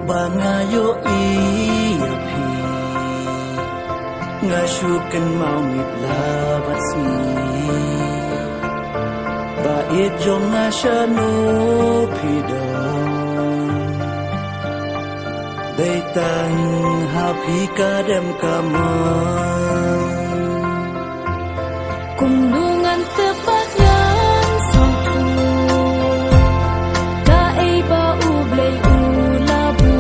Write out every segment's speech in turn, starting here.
bangayo iya pi ngasukan mau mitlabat si bait jong ngasano pidang Beitang hapi kadem kaman Kundungan tepat yang sangku Dae bau blay ulabu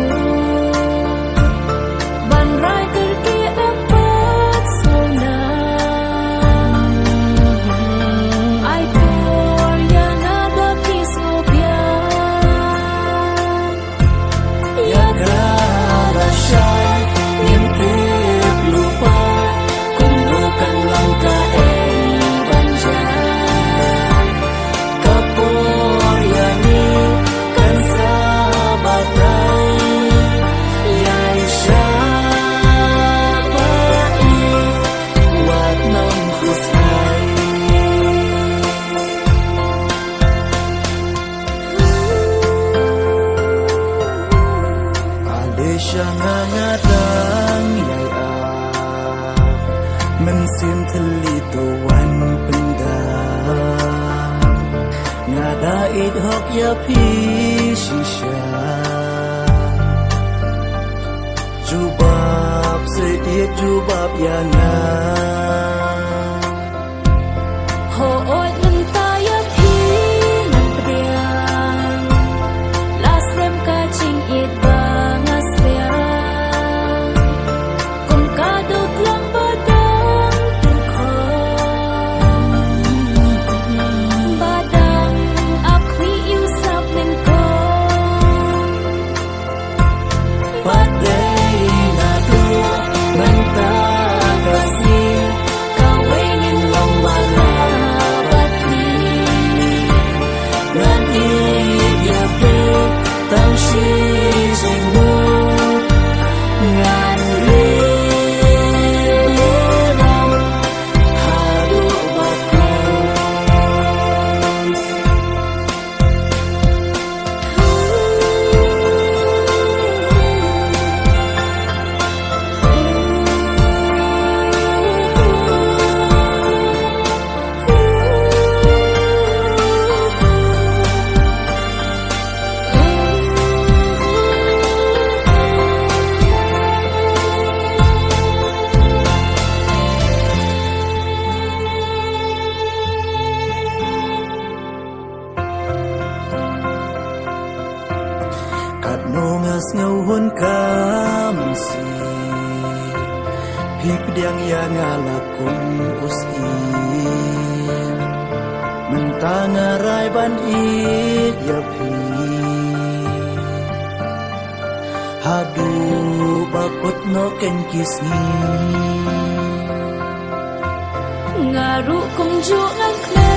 Banrai kerki empat sona Ai por yang ada pisobian Ya garasay ngintip lupa Kundukan langkah Siya nga ngadang yayap Mensim telituan pendam Ngadait hok yapi sisya Jubab seit jubab yangan Ho'oy mentaya pi nang priang Last rem kacing it bangas priang Kung kadot lang badang tengkong Badang akwi usap nengkong Paday na to mentagasi Kawingin lang malabati Ngan iyapi tang sising mo Ngan lilinaw halubat ko Nungas ngawon ka mansi Hipdyang yang alakun usi Mentangaray ban yapi Hadu bakot no ken kisni Ngaru kong juang kle